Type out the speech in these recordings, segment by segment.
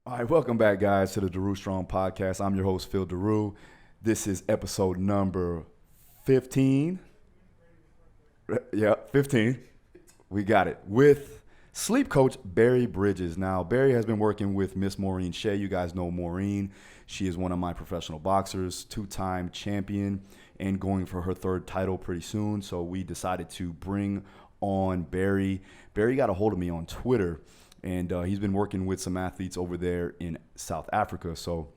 All right, welcome back, guys, to the Daru Strong Podcast. I'm your host, Phil Daru. This is episode number 15. Yeah, 15. We got it. With sleep coach Barry Bridges. Now, Barry has been working with Miss Maureen Shay. You guys know Maureen. She is one of my professional boxers, two-time champion, and going for her third title pretty soon. So we decided to bring on Barry. Barry got a hold of me on Twitter. And he's been working with some athletes over there in South Africa. So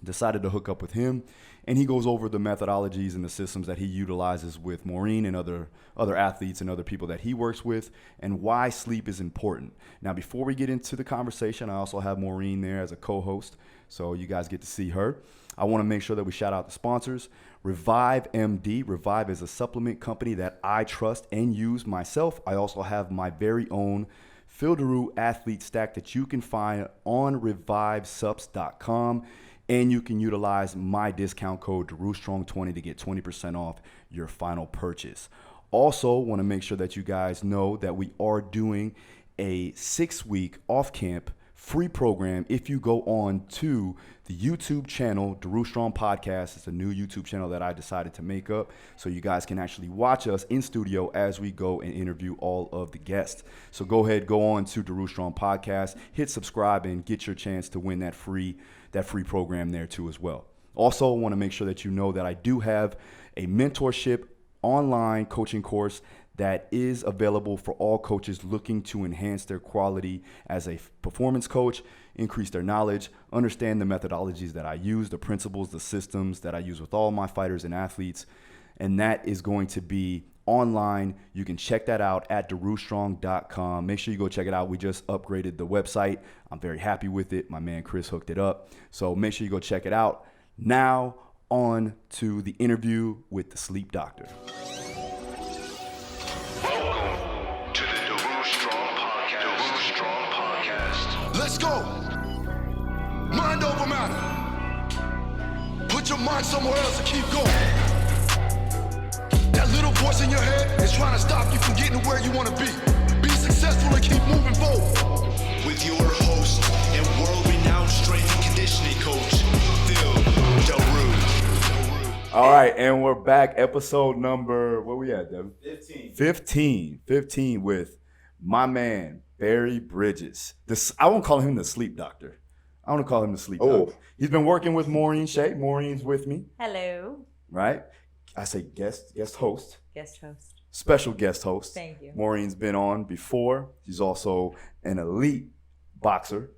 decided to hook up with him. And he goes over the methodologies and the systems that he utilizes with Maureen and other athletes and other people that he works with and why sleep is important. Now, before we get into the conversation, I also have Maureen there as a co-host. So you guys get to see her. I want to make sure that we shout out the sponsors. Revive MD. Revive is a supplement company that I trust and use myself. I also have my very own Phil Daru athlete stack that you can find on revivesubs.com, and you can utilize my discount code DaruStrong20 to get 20% off your final purchase. Also, want to make sure that you guys know that we are doing a 6-week off-camp free program if you go on to the YouTube channel, Daru Strong Podcast. It's a new YouTube channel that I decided to make up so you guys can actually watch us in studio as we go and interview all of the guests. So go ahead, go on to Daru Strong Podcast, hit subscribe, and get your chance to win that free program there too as well. Also, want to make sure that you know that I do have a mentorship online coaching course that is available for all coaches looking to enhance their quality as a performance coach, increase their knowledge, understand the methodologies that I use, the principles, the systems that I use with all my fighters and athletes. And that is going to be online. You can check that out at darustrong.com. Make sure you go check it out. We just upgraded the website. I'm very happy with it. My man Chris hooked it up. So make sure you go check it out. Now on to the interview with the sleep doctor. Let's go. Mind over matter. Put your mind somewhere else and keep going. That little voice in your head is trying to stop you from getting to where you want to be. Be successful and keep moving forward. With your host and world-renowned strength and conditioning coach, Phil Daru. All right, and we're back. Episode number, where we at, Devin? 15 with my man, Barry Bridges. I won't call him the sleep doctor. I want to call him the sleep doctor. He's been working with Maureen Shay. Maureen's with me. Hello. Right? I say guest host. Guest host. Special guest host. Thank you. Maureen's been on before. She's also an elite boxer,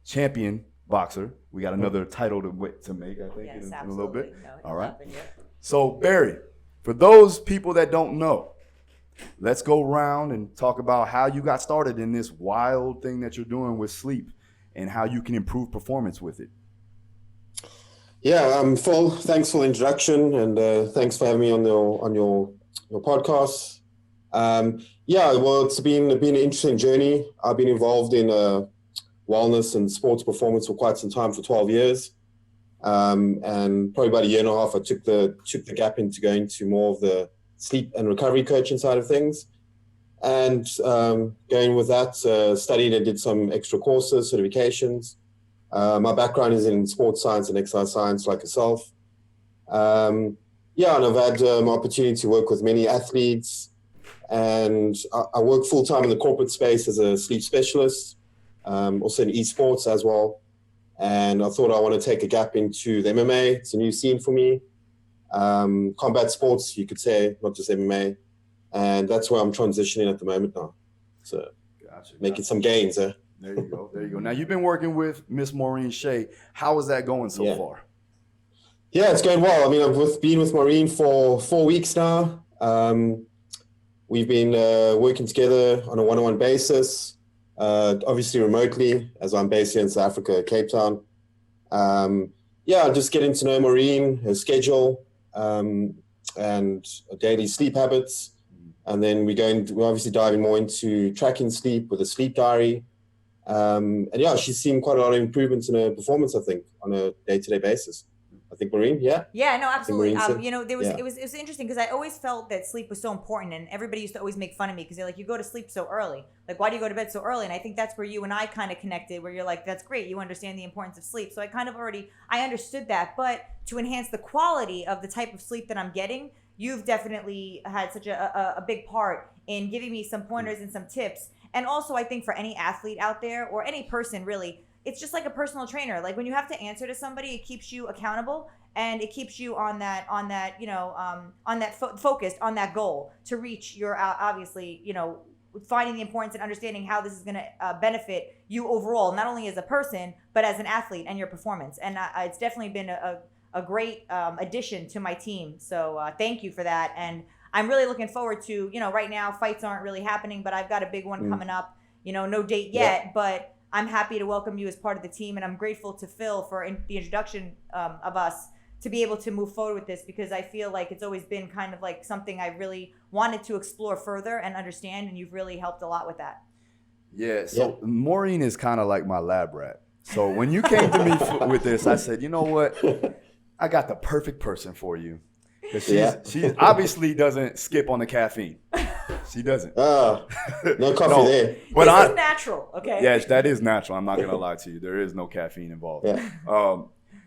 champion boxer. We got another title to make, I think, Yes, in a absolutely. little bit. No, all right. nothing yet. So, Barry, for those people that don't know, let's go around and talk about how you got started in this wild thing that you're doing with sleep and how you can improve performance with it. Yeah, Phil, thanks for the introduction and thanks for having me on your podcast. Well, it's been an interesting journey. I've been involved in wellness and sports performance for quite some time, for 12 years. And probably about a year and a half, I took the gap into going to more of the sleep and recovery coaching side of things. And going with that, studied and did some extra courses, certifications. My background is in sports science and exercise science like yourself. And I've had opportunity to work with many athletes. And I work full-time in the corporate space as a sleep specialist, also in esports as well. And I thought I want to take a gap into the MMA. It's a new scene for me. Combat sports, you could say, not just MMA. And that's where I'm transitioning at the moment now. So making some gains. There you go. Now, you've been working with Miss Maureen Shay. How is that going so far? Yeah, it's going well. I mean, I've been with Maureen for 4 weeks now. We've been working together on a one-on-one basis, obviously remotely, as I'm based here in South Africa, Cape Town. Just getting to know Maureen, her schedule, and her daily sleep habits. And then we're obviously diving more into tracking sleep with a sleep diary. She's seen quite a lot of improvements in her performance, I think, on a day-to-day basis. I think Maureen, yeah? Yeah, no, absolutely. Maureen said- You know, yeah. it was interesting because I always felt that sleep was so important, and everybody used to always make fun of me because they're like, you go to sleep so early. Like, why do you go to bed so early? And I think that's where you and I kind of connected, where you're like, that's great. You understand the importance of sleep. So I understood that. But to enhance the quality of the type of sleep that I'm getting, you've definitely had such a big part in giving me some pointers and some tips. And also, I think for any athlete out there or any person really, it's just like a personal trainer. Like when you have to answer to somebody, it keeps you accountable and it keeps you on that focused on that goal to reach your obviously, finding the importance and understanding how this is going to benefit you overall, not only as a person, but as an athlete and your performance. And it's definitely been a great addition to my team. So thank you for that. And I'm really looking forward to, right now fights aren't really happening, but I've got a big one coming up, no date yet, but I'm happy to welcome you as part of the team. And I'm grateful to Phil for the introduction of us to be able to move forward with this, because I feel like it's always been kind of like something I really wanted to explore further and understand. And you've really helped a lot with that. Yeah. So Maureen is kind of like my lab rat. So when you came to me with this, I said, you know what? I got the perfect person for you. Because she obviously doesn't skip on the caffeine. She doesn't. No coffee there. But this is natural, okay? Yes, that is natural. I'm not going to lie to you. There is no caffeine involved. Yeah.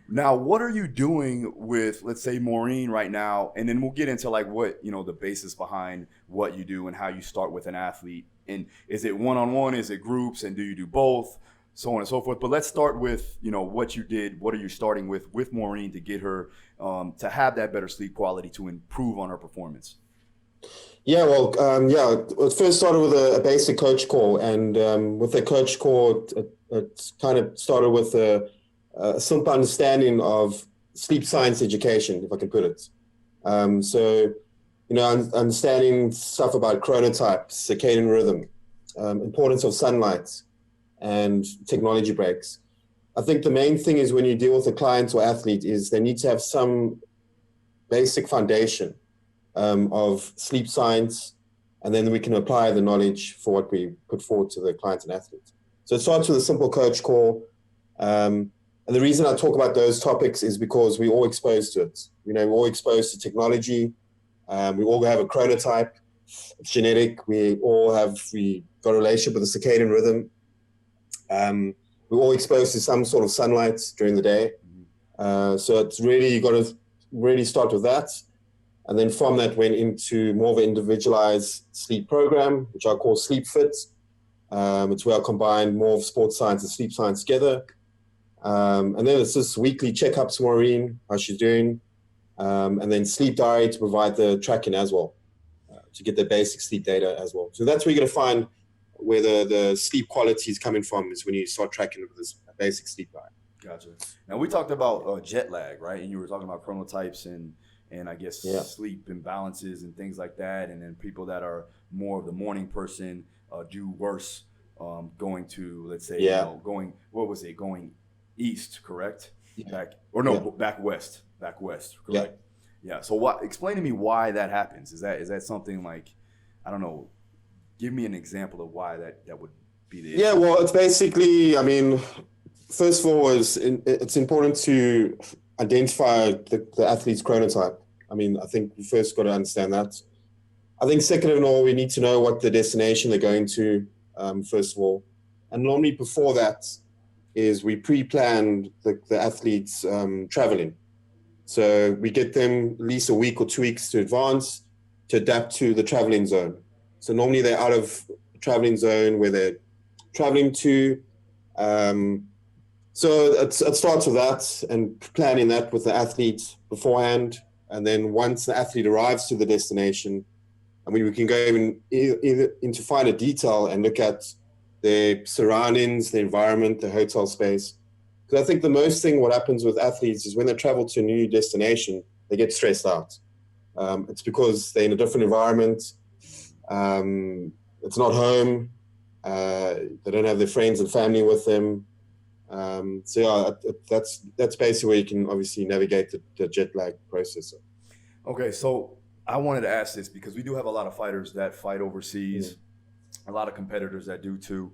Now, what are you doing with, let's say, Maureen right now? And then we'll get into like what, the basis behind what you do and how you start with an athlete. And is it one-on-one? Is it groups? And do you do both? So on and so forth. But let's start with, what you did. What are you starting with Maureen to get her to have that better sleep quality to improve on her performance? Yeah, well, it first started with a basic coach call. And with the coach call, it kind of started with a simple understanding of sleep science education, if I can put it. Understanding stuff about chronotypes, circadian rhythm, importance of sunlight, and technology breaks. I think the main thing is when you deal with a client or athlete is they need to have some basic foundation of sleep science, and then we can apply the knowledge for what we put forward to the client and athlete. So it starts with a simple coach call. And the reason I talk about those topics is because we're all exposed to it. We're all exposed to technology. We all have a chronotype. It's genetic. We got a relationship with the circadian rhythm. We're all exposed to some sort of sunlight during the day. So it's really, you got to really start with that. And then from that went into more of an individualized sleep program, which I call Sleep Fit. It's where I combine more of sports science and sleep science together. And then it's just weekly checkups, Maureen, how she's doing. And then sleep diary to provide the tracking as well, to get the basic sleep data as well. So that's where you're going to find where the sleep quality is coming from, is when you start tracking with this basic sleep diary. Gotcha. Now we talked about jet lag, right? And you were talking about chronotypes and I guess sleep imbalances and things like that. And then people that are more of the morning person do worse going to, let's say, going east, correct? Yeah. Back west, correct? Yeah. So explain to me why that happens. Is that something like, I don't know, give me an example of why that would be the issue. Yeah, well, it's basically, first of all, it's important to identify the athlete's chronotype. I think we first got to understand that. I think second of all, we need to know what the destination they're going to, first of all. And normally before that is we pre-plan the athletes traveling. So we get them at least a week or 2 weeks to advance to adapt to the traveling zone. So normally they're out of traveling zone where they're traveling to. So it starts with that and planning that with the athlete beforehand. And then once the athlete arrives to the destination, we can go either into finer detail and look at their surroundings, the environment, the hotel space. Because I think the most thing what happens with athletes is when they travel to a new destination, they get stressed out. It's because they're in a different environment. It's not home. They don't have their friends and family with them. That's basically where you can obviously navigate the jet lag process. Okay, so I wanted to ask this because we do have a lot of fighters that fight overseas, a lot of competitors that do too.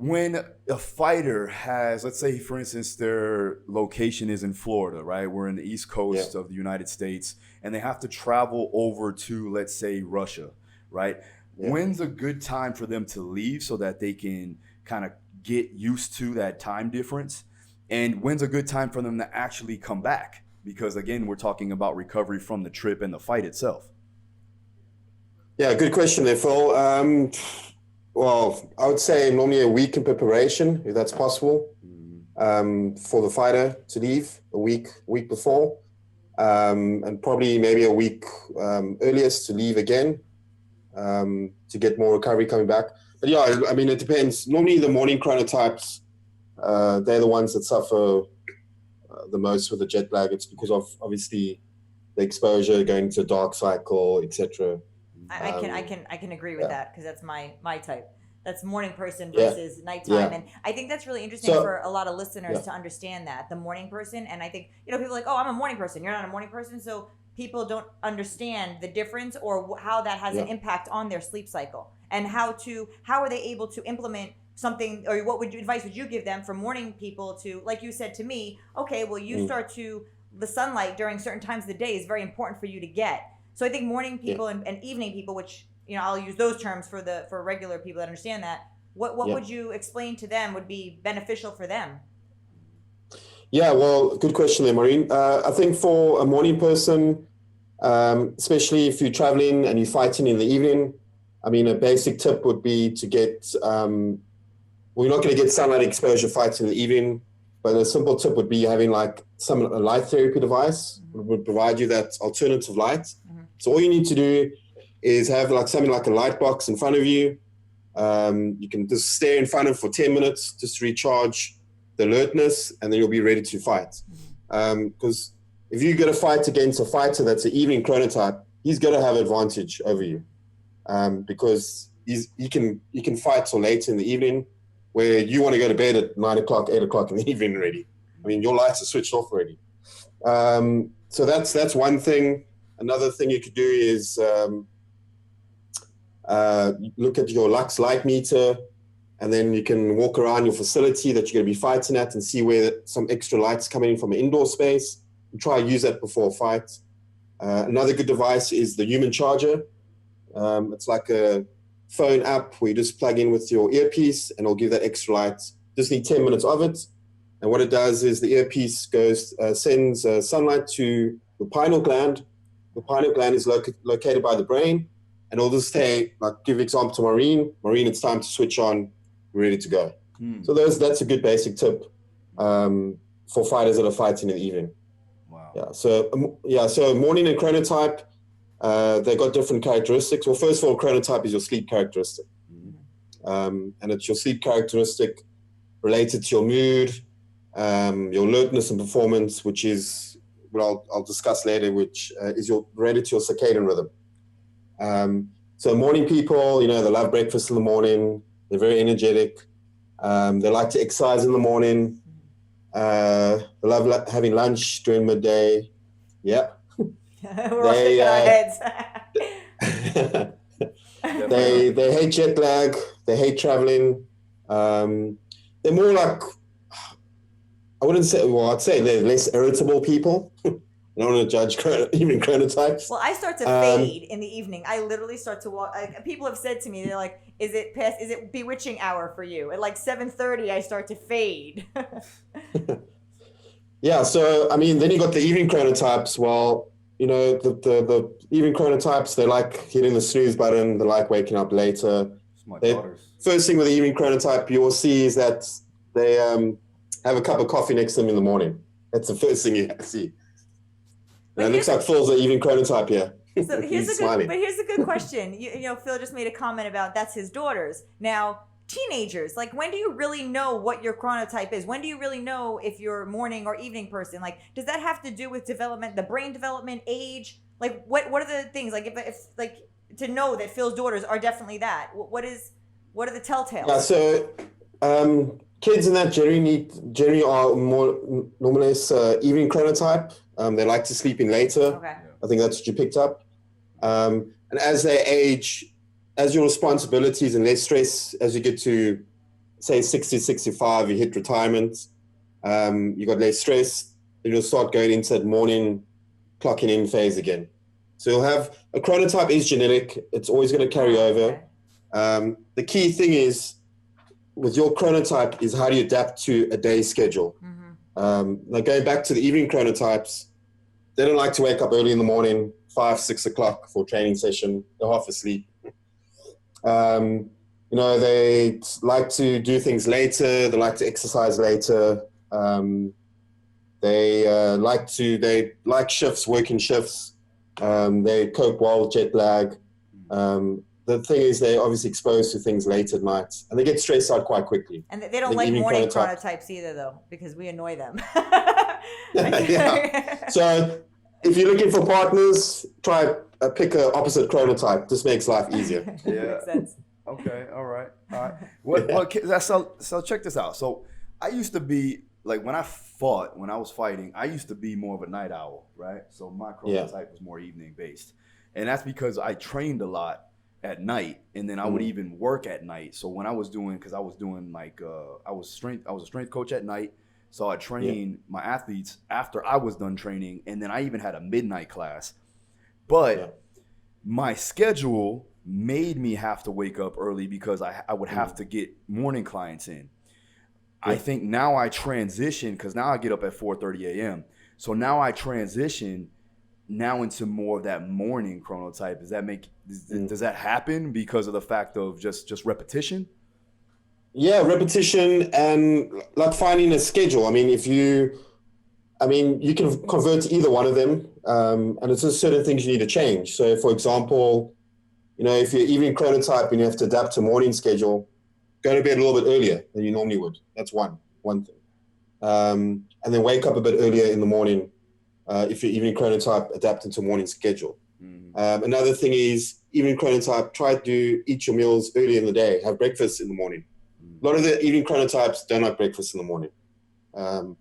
when a fighter has, let's say, for instance, their location is in Florida, right? We're in the East Coast of the United States, and they have to travel over to, let's say, Russia, right? Yeah. When's a good time for them to leave so that they can kind of get used to that time difference? And when's a good time for them to actually come back? Because, again, we're talking about recovery from the trip and the fight itself. Yeah, good question there, Phil. Well, I would say normally a week in preparation, if that's possible, for the fighter to leave a week before, and probably maybe a week earliest to leave again to get more recovery coming back. But yeah, I mean, it depends. Normally the morning chronotypes, they're the ones that suffer the most with the jet lag. It's because of obviously the exposure, going to dark cycle, etc. I can agree with that, because that's my type. That's morning person versus nighttime. And I think that's really interesting for a lot of listeners to understand that, the morning person. And I think, people are like, oh, I'm a morning person. You're not a morning person. So people don't understand the difference or how that has an impact on their sleep cycle, and how are they able to implement something, or what advice would you give them for morning people to, like you said to me, okay, well, you start to, the sunlight during certain times of the day is very important for you to get. So I think morning people and evening people, which, I'll use those terms for regular people that understand that. What would you explain to them would be beneficial for them? Yeah, well, good question there, Maureen. I think for a morning person, especially if you're traveling and you're fighting in the evening, I mean, a basic tip would be to get, you're not going to get sunlight exposure fighting in the evening, but a simple tip would be having like a light therapy device would provide you that alternative light. So all you need to do is have like something like a light box in front of you. You can just stare in front of it for 10 minutes just to recharge the alertness, and then you'll be ready to fight. Because if you get a fight against a fighter that's an evening chronotype, he's going to have advantage over you, because he can fight till late in the evening, where you want to go to bed at 9 o'clock, 8 o'clock in the evening already. I mean, your lights are switched off already. So that's one thing. Another thing you could do is look at your Lux light meter, and then you can walk around your facility that you're going to be fighting at and see where some extra light's coming in from an indoor space, and try and use that before a fight. Another good device is the human charger. It's like a phone app where you just plug in with your earpiece and it'll give that extra light. Just need 10 minutes of it. And what it does is the earpiece sends sunlight to the pineal gland. The pineal gland is located by the brain, and it'll just say, like, give example to Maureen, it's time to switch on, we're ready to go. So that's a good basic tip for fighters that are fighting in the evening. Wow. So morning and chronotype, they got different characteristics. Well, first of all, chronotype is your sleep characteristic. And it's your sleep characteristic related to your mood, your alertness and performance, which is what I'll discuss later, which is related to your circadian rhythm. So morning people, they love breakfast in the morning. They're very energetic. They like to exercise in the morning. They love having lunch during midday. Yeah. We're all shaking our heads. They hate jet lag. They hate traveling. They're more like, I'd say they're less irritable people. I don't want to judge even chronotypes. Well, I start to fade in the evening. I literally start to walk. People have said to me, they're like, is it bewitching hour for you? At like 7:30, I start to fade. Yeah, so, I mean, then you got the evening chronotypes. Well, the evening chronotypes, they like hitting the snooze button. They like waking up later. First thing with the evening chronotype you will see is that they have a cup of coffee next to them in the morning. That's the first thing you see. And it looks like Phil's an evening chronotype here. So here's a good question. Phil just made a comment about that's his daughters. Now, teenagers, like, when do you really know what your chronotype is? When do you really know if you're a morning or evening person? Like, does that have to do with development, the brain development, age? Like, what are the things, like, if like, to know that Phil's daughters are definitely that? What are the telltales? Yeah, so kids in that generally are more normally evening chronotype. They like to sleep in later. Okay. I think that's what you picked up. And as they age, as your responsibilities and less stress, as you get to say 60, 65, you hit retirement, you got less stress, then you'll start going into that morning clocking in phase again. So you'll have a chronotype is genetic. It's always going to carry over. The key thing is with your chronotype is how do you adapt to a day schedule? Like going back to the evening chronotypes, they don't like to wake up early in the morning, 5, 6 o'clock for a training session. They're half asleep. You know, they like to do things later. They like to exercise later. They like shifts, working shifts. They cope well with jet lag. The thing is they're obviously exposed to things late at night and they get stressed out quite quickly. And they don't like morning chronotypes either though, because we annoy them. Yeah. So if you're looking for partners, try pick an opposite chronotype. This makes life easier. Yeah. Makes sense. Okay. All right. So check this out. So I used to be like when I was fighting, I used to be more of a night owl, right? So my chronotype was more evening based. And that's because I trained a lot at night, and then I would even work at night. So when I was doing, because I was doing like I was a strength coach at night, so I trained my athletes after I was done training, and then I even had a midnight class. But my schedule made me have to wake up early because I would have to get morning clients in. I think now I transition because now I get up at 4:30 a.m. So now I transition now into more of that morning chronotype. Does that happen because of the fact of just repetition? Yeah, repetition and like finding a schedule. I mean, you can convert to either one of them, and it's just certain things you need to change. So, for example, you know, if you're evening chronotype and you have to adapt to morning schedule, go to bed a little bit earlier than you normally would. That's one thing, and then wake up a bit earlier in the morning. If you're evening chronotype, adapt into morning schedule. Another thing is evening chronotype, try to eat your meals early in the day, have breakfast in the morning. A lot of the evening chronotypes don't like breakfast in the morning. And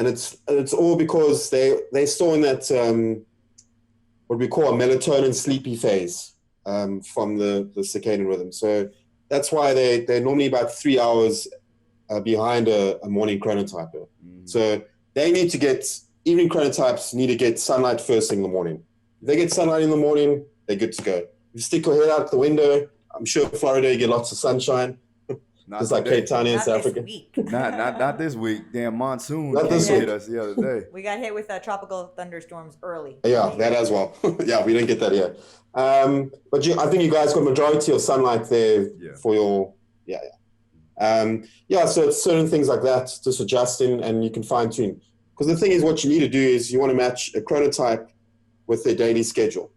it's all because they're still in that, what we call a melatonin sleepy phase from the circadian rhythm. So that's why they're normally about 3 hours behind a morning chronotype. So they need to evening chronotypes need to get sunlight first thing in the morning. If they get sunlight in the morning, they're good to go. If you stick your head out the window, I'm sure Florida you get lots of sunshine. Just like Cape Town in South Africa. Not this week. Damn monsoon hit us the other day. We got hit with tropical thunderstorms early. Yeah, that as well. Yeah, we didn't get that yet. But I think you guys got majority of sunlight there for your so it's certain things like that, just adjusting and you can fine tune. Because the thing is, what you need to do is you want to match a chronotype with their daily schedule.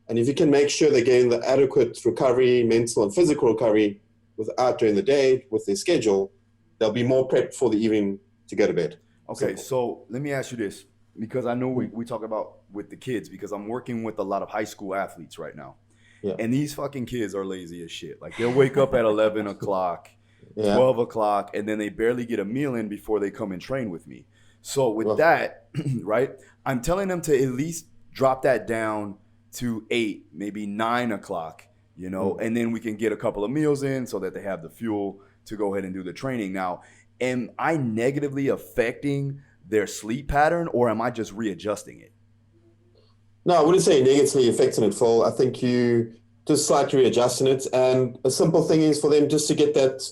And if you can make sure they're getting the adequate recovery, mental and physical recovery without during the day with their schedule, they'll be more prepped for the evening to go to bed. Okay, so let me ask you this, because I know we talk about with the kids, because I'm working with a lot of high school athletes right now. Yeah. And these fucking kids are lazy as shit. Like they'll wake up at 11 o'clock, 12 o'clock, and then they barely get a meal in before they come and train with me. So with that, right, I'm telling them to at least drop that down to 8, maybe 9 o'clock, you know, and then we can get a couple of meals in so that they have the fuel to go ahead and do the training. Now, am I negatively affecting their sleep pattern or am I just readjusting it? No, I wouldn't say negatively affecting it, Phil. I think you just slightly readjusting it. And a simple thing is for them just to get that,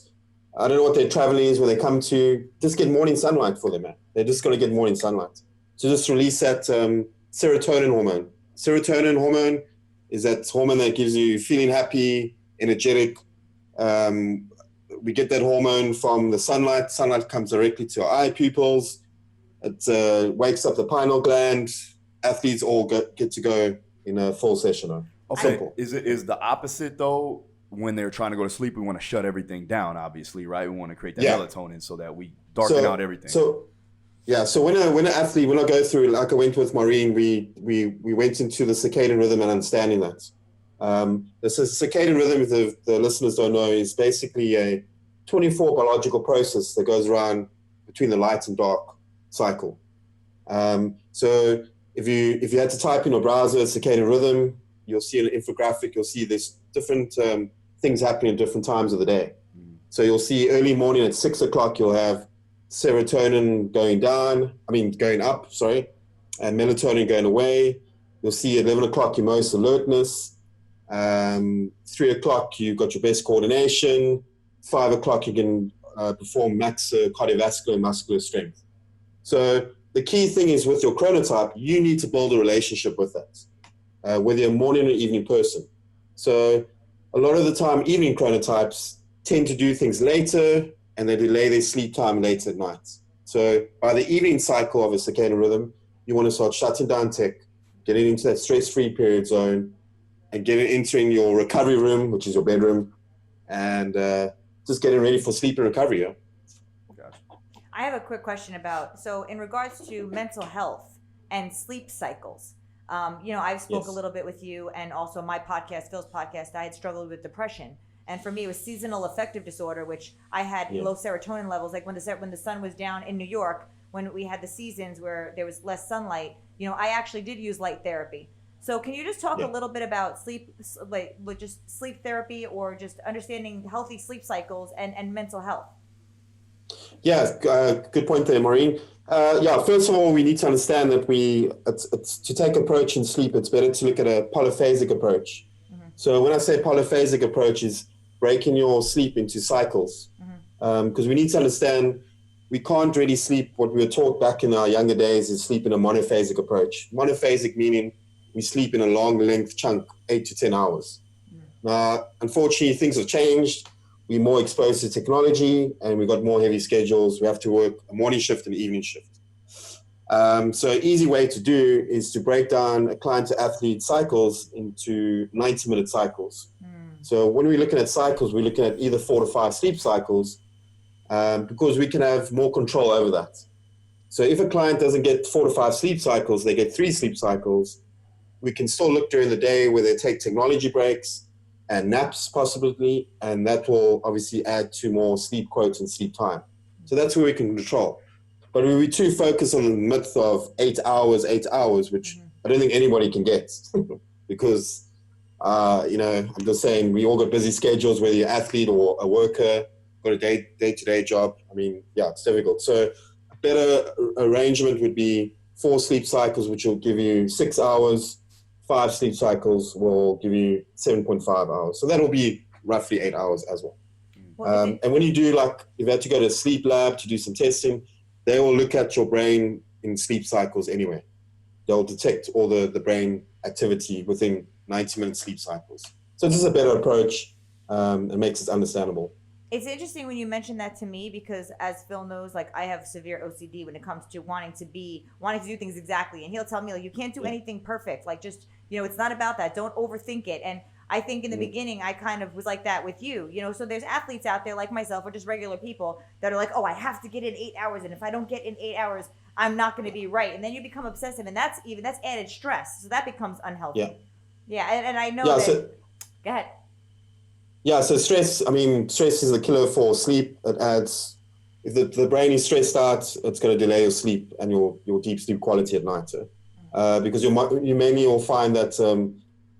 I don't know what their travel is, where they come to, just get morning sunlight for them, man. They're just going to get morning sunlight. So just release that serotonin hormone. Serotonin hormone is that hormone that gives you feeling happy, energetic. We get that hormone from the sunlight. Sunlight comes directly to our eye pupils. It wakes up the pineal gland. Athletes all get to go in a full session. Okay, is the opposite though? When they're trying to go to sleep, we want to shut everything down, obviously, right? We want to create that melatonin so that we darken out everything. So when an athlete, when I go through, like I went with Maureen, we went into the circadian rhythm and understanding that. The circadian rhythm, if the listeners don't know, is basically a 24 biological process that goes around between the light and dark cycle. So if you had to type in a browser circadian rhythm, you'll see an infographic. You'll see there's different things happening at different times of the day. So you'll see early morning at 6 o'clock, you'll have serotonin going up, and melatonin going away. You'll see at 11 o'clock your most alertness. 3 o'clock, you've got your best coordination. 5 o'clock, you can perform max cardiovascular and muscular strength. So the key thing is with your chronotype, you need to build a relationship with that, whether you're a morning or evening person. So a lot of the time, evening chronotypes tend to do things later, and they delay their sleep time later at night. So by the evening cycle of a circadian rhythm, you want to start shutting down tech, getting into that stress-free period zone, and entering your recovery room, which is your bedroom, and just getting ready for sleep and recovery. Yeah? Gotcha. I have a quick question so in regards to mental health and sleep cycles, I've spoke a little bit with you, and also my podcast, Phil's podcast, I had struggled with depression. And for me, it was seasonal affective disorder, which I had low serotonin levels. Like when the sun was down in New York, when we had the seasons where there was less sunlight, I actually did use light therapy. So can you just talk a little bit about sleep, like just sleep therapy, or just understanding healthy sleep cycles and mental health? Yeah, good point there, Maureen. First of all, we need to understand that it's to take approach in sleep, it's better to look at a polyphasic approach. Mm-hmm. So when I say polyphasic approach, is breaking your sleep into cycles. Because we need to understand we can't really sleep. What we were taught back in our younger days is sleep in a monophasic approach. Monophasic meaning we sleep in a long length chunk, 8 to 10 hours. Now, unfortunately, things have changed. We're more exposed to technology, and we've got more heavy schedules. We have to work a morning shift and an evening shift. So an easy way to do is to break down a client to athlete cycles into 90-minute cycles. So when we're looking at cycles, we're looking at either 4 to 5 sleep cycles, because we can have more control over that. So if a client doesn't get 4 to 5 sleep cycles, they get 3 sleep cycles. We can still look during the day where they take technology breaks and naps possibly, and that will obviously add to more sleep quotes and sleep time. So that's where we can control. But when we too focus on the myth of 8 hours, which I don't think anybody can get because, I'm just saying we all got busy schedules, whether you're an athlete or a worker, got a day-to-day job. I mean, it's difficult. So a better arrangement would be 4 sleep cycles, which will give you 6 hours. 5 sleep cycles will give you 7.5 hours. So that'll be roughly 8 hours as well. And when you do, if you had to go to a sleep lab to do some testing, they will look at your brain in sleep cycles anyway. They'll detect all the brain activity within 90-minute sleep cycles. So this is a better approach, and makes it understandable. It's interesting when you mention that to me, because as Phil knows, I have severe OCD when it comes to wanting to do things exactly. And he'll tell me, you can't do anything perfect. It's not about that. Don't overthink it. And I think in the beginning, I kind of was like that with you, so there's athletes out there like myself, or just regular people that are like, oh, I have to get in 8 hours. And if I don't get in 8 hours, I'm not going to be right. And then you become obsessive, and that's added stress. So that becomes unhealthy. Yeah. And I know go ahead. Yeah, so stress is a killer for sleep. It adds, if the brain is stressed out, it's going to delay your sleep and your deep sleep quality at night. Because you mainly will find that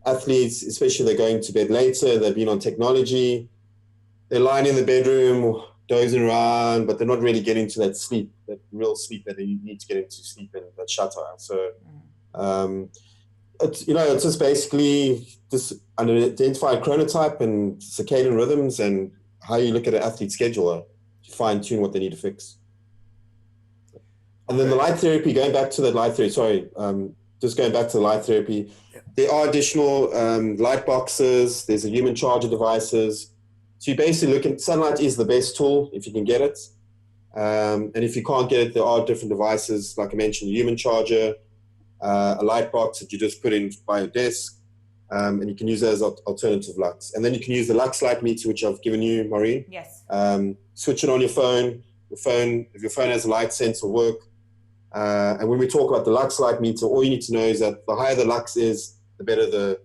athletes, especially they're going to bed later, they've been on technology, they're lying in the bedroom, dozing around, but they're not really getting to that sleep, that real sleep that you need to get into sleep in, that shutdown. So, it's just basically just identify chronotype and circadian rhythms and how you look at an athlete's schedule to fine tune what they need to fix. And then the light therapy, going back to the light therapy, there are additional light boxes, there's a human charger devices. So you basically look at, sunlight is the best tool if you can get it. And if you can't get it, there are different devices, like I mentioned, a human charger, a light box that you just put in by your desk, and you can use that as alternative lux. And then you can use the lux light meter, which I've given you, Maureen. Yes. Switch it on your phone. If your phone has a light sense, will work. And when we talk about the lux light meter, all you need to know is that the higher the lux is, the better the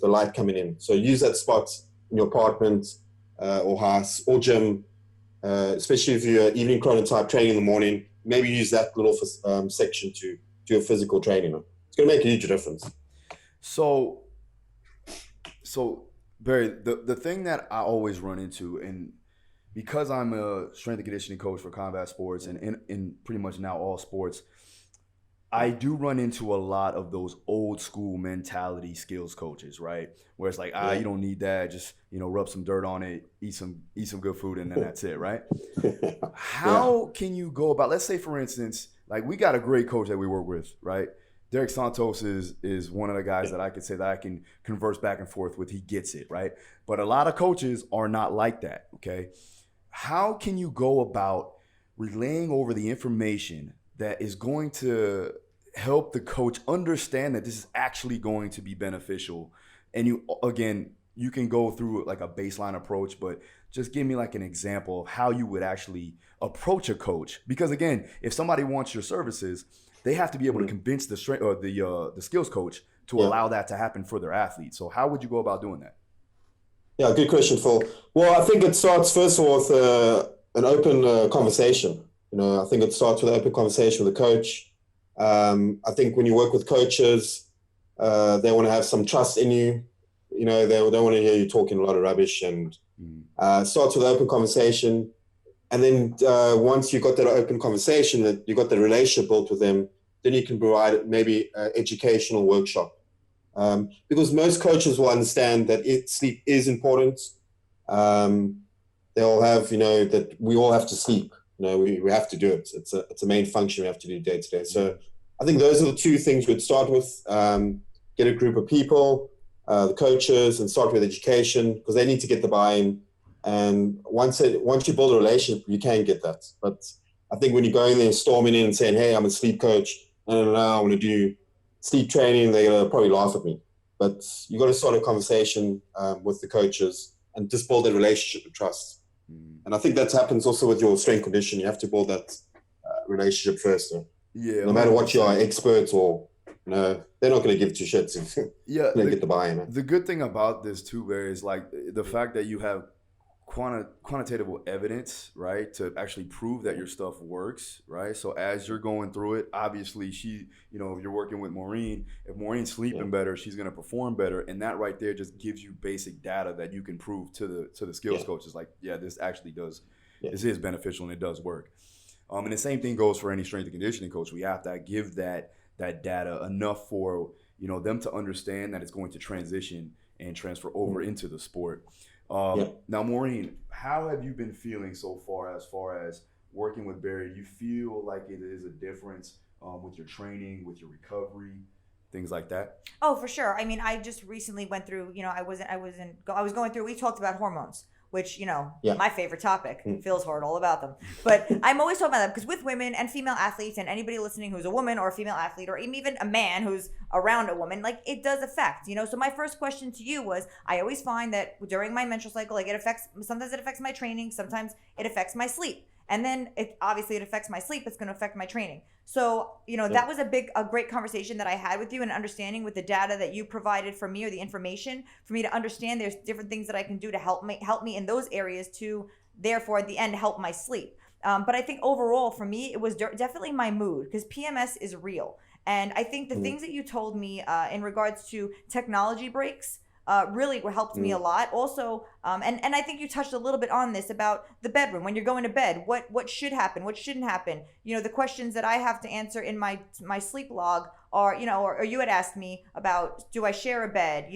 light coming in. So use that spot in your apartment or house or gym, especially if you're evening chronotype training in the morning. Maybe use that little section to do your physical training. It's going to make a huge difference. So Barry, the thing that I always run into, and because I'm a strength and conditioning coach for combat sports and in pretty much now all sports, I do run into a lot of those old school mentality skills coaches, right? Where it's like, you don't need that. Just, rub some dirt on it, eat some good food, and then that's it, right? How can you go about, let's say, for instance, like we got a great coach that we work with, right? Derek Santos is one of the guys that I could say that I can converse back and forth with. He gets it, right? But a lot of coaches are not like that, okay? How can you go about relaying over the information that is going to help the coach understand that this is actually going to be beneficial? And you can go through like a baseline approach, but just give me like an example of how you would actually approach a coach. Because again, if somebody wants your services, they have to be able to convince the strength or the skills coach to allow that to happen for their athletes. So how would you go about doing that? Yeah, good question, Phil. Well, I think it starts first of all with an open conversation. I think it starts with an open conversation with the coach. I think when you work with coaches, they want to have some trust in you. They don't want to hear you talking a lot of rubbish, and starts with an open conversation. And then once you've got that open conversation, that you've got the relationship built with them, then you can provide maybe an educational workshop. Because most coaches will understand that sleep is important. They'll have, that we all have to sleep. We have to do it. It's a main function we have to do day to day. So I think those are the two things we'd start with. Get a group of people, the coaches, and start with education, because they need to get the buy-in. And once you build a relationship, you can get that. But I think when you go in there and storming in and saying, hey, I'm a sleep coach, no, I want to do sleep training, they're going to probably laugh at me. But you got to start a conversation with the coaches and just build that relationship and trust. And I think that happens also with your strength condition. You have to build that relationship first. Yeah. No matter what you are, experts or, they're not going to give two shits if they get the buy-in. The good thing about this too, Barry, is like the fact that you have quantitative evidence, right, to actually prove that your stuff works, right? So as you're going through it, obviously if you're working with Maureen, if Maureen's sleeping better, she's going to perform better, and that right there just gives you basic data that you can prove to the skills coaches, like, this actually does, this is beneficial and it does work. And the same thing goes for any strength and conditioning coach. We have to give that data enough for them to understand that it's going to transition and transfer over into the sport. Now, Maureen, how have you been feeling so far as working with Barry? Do you feel like it is a difference with your training, with your recovery, things like that? Oh, for sure. I mean, I just recently went through, I was going through, we talked about hormones, which, my favorite topic. Phil's heard all about them. But I'm always talking about them because with women and female athletes and anybody listening who's a woman or a female athlete or even a man who's around a woman, like it does affect, So my first question to you was, I always find that during my menstrual cycle, like sometimes it affects my training, sometimes it affects my sleep. And then it affects my sleep, it's going to affect my training. So, that was a great conversation that I had with you, and understanding with the data that you provided for me, or the information for me to understand there's different things that I can do to help me in those areas to, therefore, at the end, help my sleep. But I think overall for me, it was definitely my mood, because PMS is real. And I think the things that you told me in regards to technology breaks, really helped me a lot. Also, and I think you touched a little bit on this about the bedroom. When you're going to bed, what should happen, what shouldn't happen. The questions that I have to answer in my sleep log are, or you had asked me about, do I share a bed?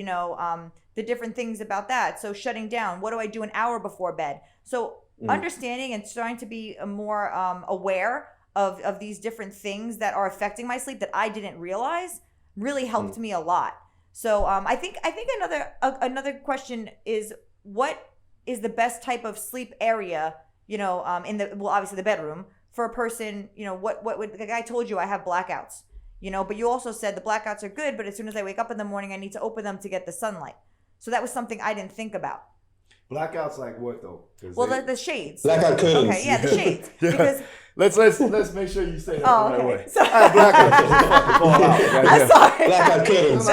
The different things about that. So shutting down, what do I do an hour before bed? So understanding and starting to be more aware of these different things that are affecting my sleep that I didn't realize really helped me a lot. So I think another question is, what is the best type of sleep area, obviously the bedroom for a person, what would, like I told you, I have blackouts, but you also said the blackouts are good, but as soon as I wake up in the morning, I need to open them to get the sunlight. So that was something I didn't think about. Blackouts like what though? Well, the shades. Blackout curtains. Okay, yeah, the shades. Because let's make sure you say that the right way. So, Blackouts. I'm sorry. Blackout curtains.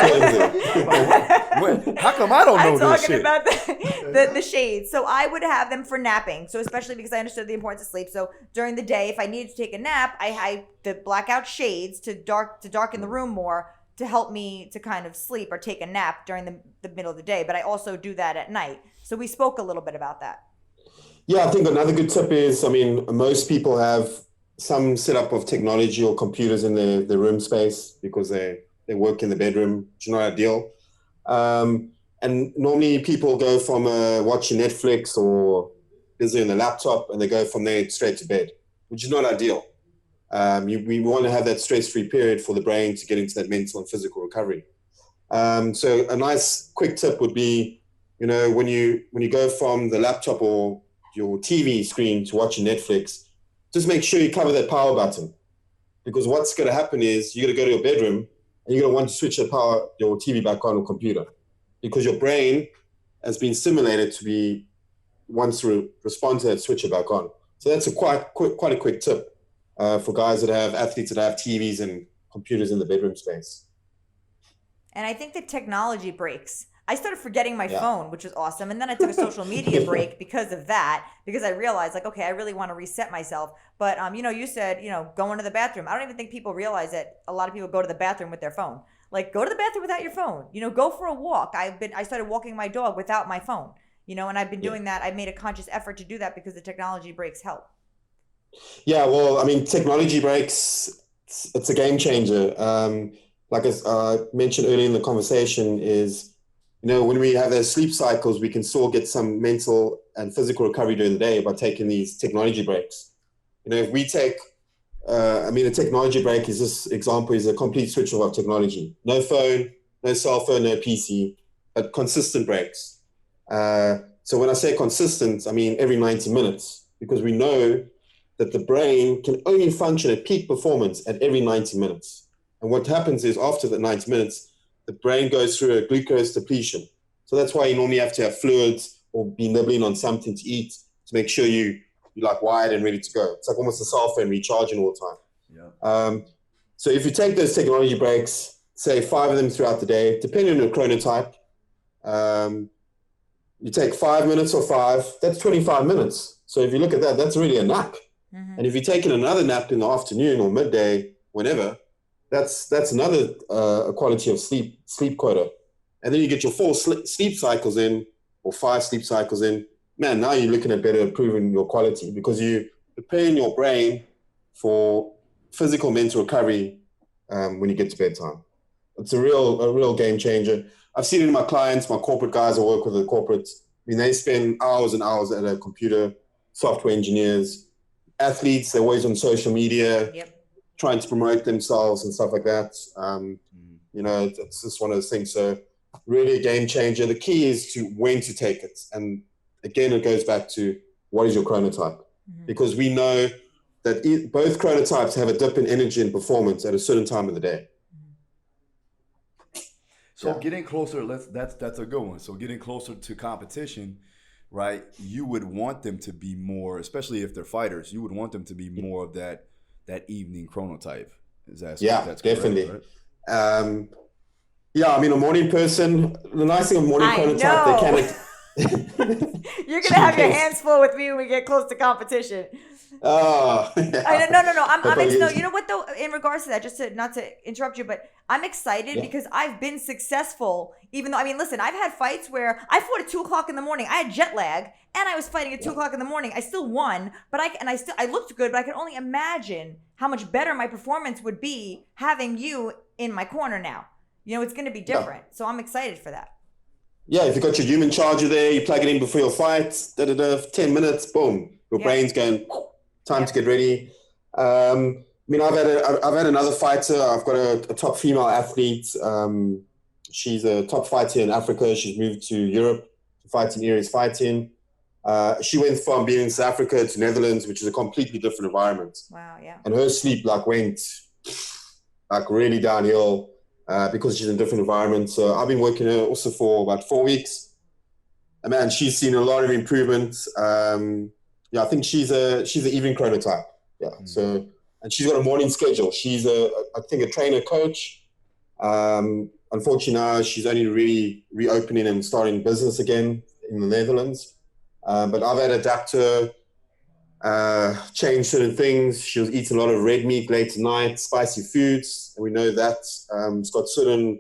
How come I don't know I'm this talking shit? about the shades. So I would have them for napping. So especially because I understood the importance of sleep. So during the day, if I needed to take a nap, I had the blackout shades to darken the room more to help me to kind of sleep or take a nap during the middle of the day, but I also do that at night. So we spoke a little bit about that. Yeah, I think another good tip is, I mean, most people have some setup of technology or computers in their room space because they work in the bedroom, which is not ideal. And normally people go from watching Netflix or busy on the laptop, and they go from there straight to bed, which is not ideal. We want to have that stress-free period for the brain to get into that mental and physical recovery. So a nice quick tip would be, when you go from the laptop or your TV screen to watching Netflix, just make sure you cover that power button, because what's going to happen is you're going to go to your bedroom and you're going to want to switch your TV back on or computer, because your brain has been stimulated to wants to respond to that switcher back on. So that's quite a quick tip for guys athletes that have TVs and computers in the bedroom space. And I think the technology breaks. I started forgetting my phone, which was awesome. And then I took a social media break because of that, because I realized like, okay, I really want to reset myself. But, you said, going to the bathroom. I don't even think people realize that a lot of people go to the bathroom with their phone. Like, go to the bathroom without your phone, go for a walk. I started walking my dog without my phone, and I've been doing that. I made a conscious effort to do that because the technology breaks help. Yeah, well, I mean, technology breaks, it's a game changer. Like I mentioned earlier in the conversation is, when we have those sleep cycles, we can still get some mental and physical recovery during the day by taking these technology breaks. If we take, a technology break is a complete switch off of technology. No phone, no cell phone, no PC, but consistent breaks. So when I say consistent, I mean every 90 minutes, because we know that the brain can only function at peak performance at every 90 minutes. And what happens is after the 90 minutes, the brain goes through a glucose depletion. So that's why you normally have to have fluids or be nibbling on something to eat to make sure you're like wired and ready to go. It's like almost a cell phone recharging all the time. Yeah. So if you take those technology breaks, say 5 of them throughout the day, depending on your chronotype, you take 5 minutes or 5, that's 25 minutes. So if you look at that, that's really a nap. Mm-hmm. And if you're taking another nap in the afternoon or midday, whenever, that's another quality of sleep quota. And then you get your 4 sleep cycles in, or 5 sleep cycles in. Man, now you're looking at better improving your quality, because you're preparing your brain for physical mental recovery when you get to bedtime. It's a real game changer. I've seen it in my clients, my corporate guys I work with, the corporates. I mean, they spend hours and hours at a computer, software engineers, athletes, they're always on social media. Yep. Trying to promote themselves and stuff like that. It's just one of those things. So really a game changer. The key is to when to take it. And again, it goes back to what is your chronotype? Mm-hmm. Because we know that both chronotypes have a dip in energy and performance at a certain time of the day. So getting closer, that's a good one. So getting closer to competition, right? You would want them to be more, especially if they're fighters, you would want them to be more of that evening chronotype. That's definitely. Correct, right? A morning person, the nice thing of morning chronotype, You're going to have your hands full with me when we get close to competition. Oh. No. You know what though, in regards to that, just not to interrupt you, but I'm excited because I've been successful, even though, listen, I've had fights where I fought at 2:00 in the morning. I had jet lag and I was fighting at 2:00 in the morning. I still won, but I looked good, but I can only imagine how much better my performance would be having you in my corner now. It's going to be different. So I'm excited for that. Yeah, if you've got your human charger there, you plug it in before your fight, 10 minutes, boom, your brain's going, time to get ready. I've had another fighter. I've got a top female athlete. She's a top fighter in Africa. She's moved to Europe to fight in Aries Fighting. She went from being in South Africa to Netherlands, which is a completely different environment. Wow, yeah. And her sleep went really downhill because she's in a different environment. So I've been working her also for about 4 weeks. And man, she's seen a lot of improvements. I think she's an evening chronotype. Yeah. Mm-hmm. So, and she's got a morning schedule. She's I think a trainer coach. Unfortunately now she's only really reopening and starting business again in the Netherlands. But I've had adapt her change certain things. She was eating a lot of red meat late at night, spicy foods, and we know that it's got certain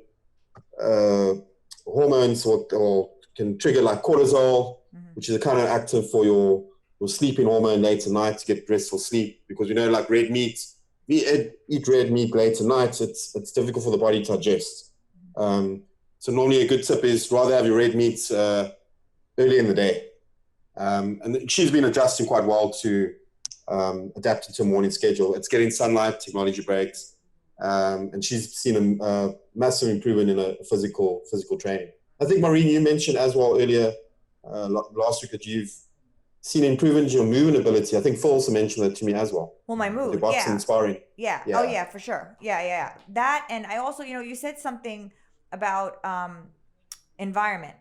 hormones or can trigger like cortisol, which is a kind of active for your sleeping hormone late at night to get restful sleep. Because we know like red meat, we eat red meat late at night, it's difficult for the body to digest. So normally a good tip is rather have your red meat early in the day. And she's been adjusting quite well to adapting to a morning schedule. It's getting sunlight, technology breaks, and she's seen a massive improvement in a physical training. I think, Maureen, you mentioned as well earlier last week that you've seen improvement in your movement ability. I think Phil also mentioned that to me as well. Well, my mood, your boxing and sparring. Yeah. Oh, yeah, for sure. Yeah. That, and I also, you said something about environment.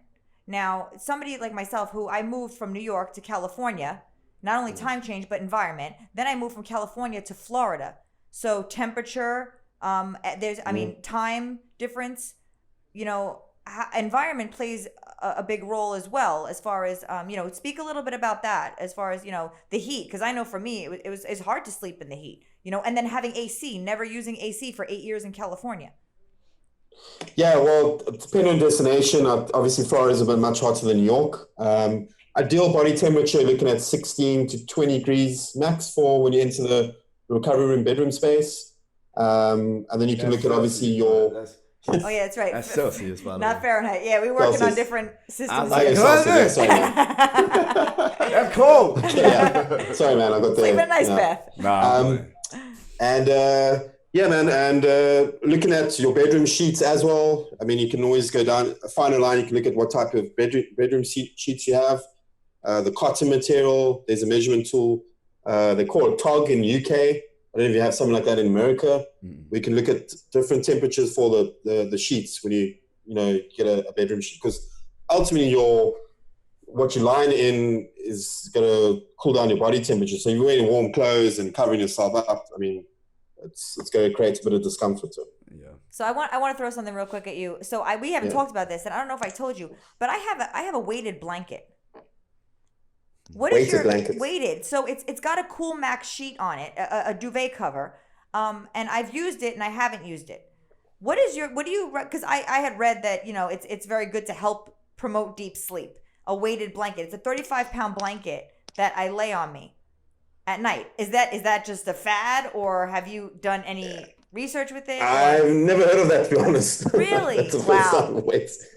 Now, somebody like myself, who I moved from New York to California, not only time change, but environment. Then I moved from California to Florida. So temperature, time difference, environment plays a big role as well, as far as, speak a little bit about that, as far as, the heat. Because I know for me, it's hard to sleep in the heat, and then having AC, never using AC for 8 years in California. Yeah, well, depending on destination, obviously Florida is a bit much hotter than New York. Ideal body temperature, looking at 16 to 20 degrees max for when you enter the recovery room bedroom space. And then you can look at obviously your... Oh yeah, that's right. That's Celsius, by the way. Not Fahrenheit. Yeah, we're working on different systems. Celsius, sorry, man. That's cold. Yeah. Sorry, man. I got Sleep in a nice bath. Yeah, man. And looking at your bedroom sheets as well. I mean, you can always go down a finer line. You can look at what type of bedroom sheets you have. The cotton material. There's a measurement tool. They call it TOG in UK. I don't know if you have something like that in America. We can look at different temperatures for the sheets when you get a bedroom sheet, because ultimately what you're lying in is going to cool down your body temperature. So if you're wearing warm clothes and covering yourself up, I mean, it's going to create a bit of discomfort. Yeah. So I want to throw something real quick at you. So we haven't talked about this, and I don't know if I told you, but I have a weighted blanket. What is your weighted? So it's got a Cool Max sheet on it, a duvet cover, and I've used it and I haven't used it. What do you? Because I had read that it's very good to help promote deep sleep. A weighted blanket. It's a 35-pound blanket that I lay on me at night. Is that just a fad, or have you done any research with it? I've never heard of that, to be honest. Really? Wow.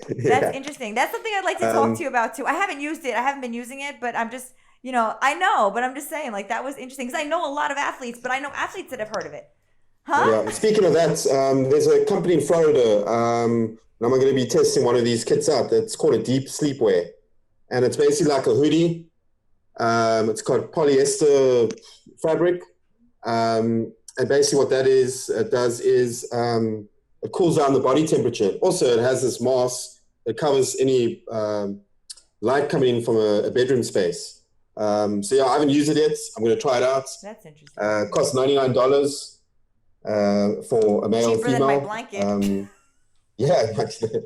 That's interesting. That's something I'd like to talk to you about too. I haven't used it. I haven't been using it, but I'm just, I know, but I'm just saying, like, that was interesting because I know a lot of athletes, but I know athletes that have heard of it. Huh? Yeah. Speaking of that, there's a company in Florida. And I'm going to be testing one of these kits out. It's called a deep sleepwear, and it's basically like a hoodie. It's got polyester fabric. And basically what that does is it cools down the body temperature. Also, it has this mask that covers any light coming in from a bedroom space. So yeah, I haven't used it yet. I'm going to try it out. That's interesting. It costs $99 for a male and female. Cheaper than my blanket. Yeah, actually.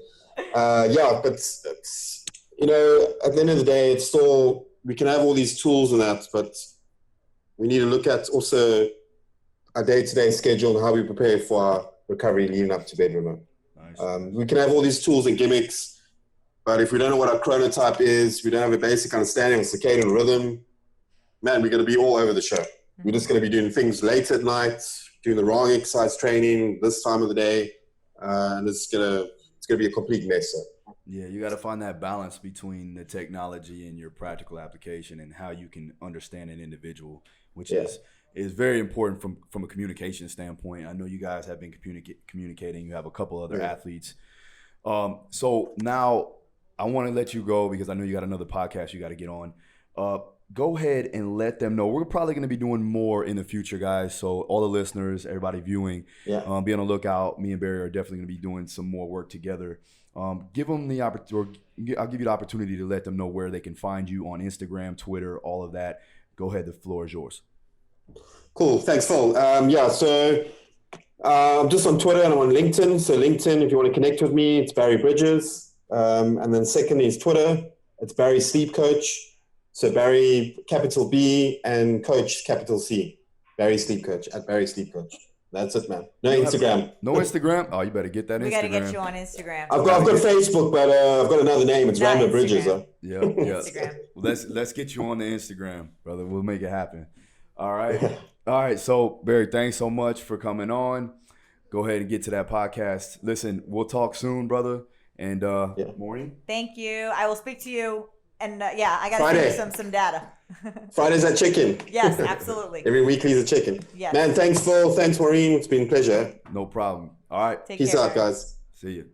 But it's, at the end of the day, it's still, we can have all these tools and that, but we need to look at also our day-to-day schedule and how we prepare for our recovery leading up to bedroom. Nice. We can have all these tools and gimmicks, but if we don't know what our chronotype is, we don't have a basic understanding of circadian rhythm, man, we're going to be all over the show. Mm-hmm. We're just going to be doing things late at night, doing the wrong exercise training this time of the day, and it's going to be a complete mess. Yeah, you got to find that balance between the technology and your practical application and how you can understand an individual, which is very important from a communication standpoint. I know you guys have been communicating. You have a couple other athletes. So now I want to let you go because I know you got another podcast you got to get on. Go ahead and let them know. We're probably going to be doing more in the future, guys. So all the listeners, everybody viewing, be on the lookout. Me and Barry are definitely going to be doing some more work together. Give them the opportunity. I'll give you the opportunity to let them know where they can find you on Instagram, Twitter, all of that. Go ahead. The floor is yours. Cool. Thanks, Phil. So I'm just on Twitter and I'm on LinkedIn. So LinkedIn, if you want to connect with me, it's Barry Bridges. And then secondly is Twitter. It's Barry Sleep Coach. So Barry, capital B, and Coach, capital C. Barry Sleep Coach, at Barry Sleep Coach. That's it, man. No Instagram. No Instagram? Oh, you better get that Instagram. We got to get you on Instagram. I've got Facebook, but I've got another name. It's Random Bridges. Yeah. Instagram. Let's get you on the Instagram, brother. We'll make it happen. All right. So Barry, thanks so much for coming on. Go ahead and get to that podcast. Listen, we'll talk soon, brother. And Maureen? Thank you. I will speak to you. And I got to send you some data. Friday's at chicken. Yes, absolutely. Every weekly's a chicken. Yes. Man, thanks Phil. Thanks Maureen. It's been a pleasure. No problem. All right. Take Peace care, out, Barry. guys. See you.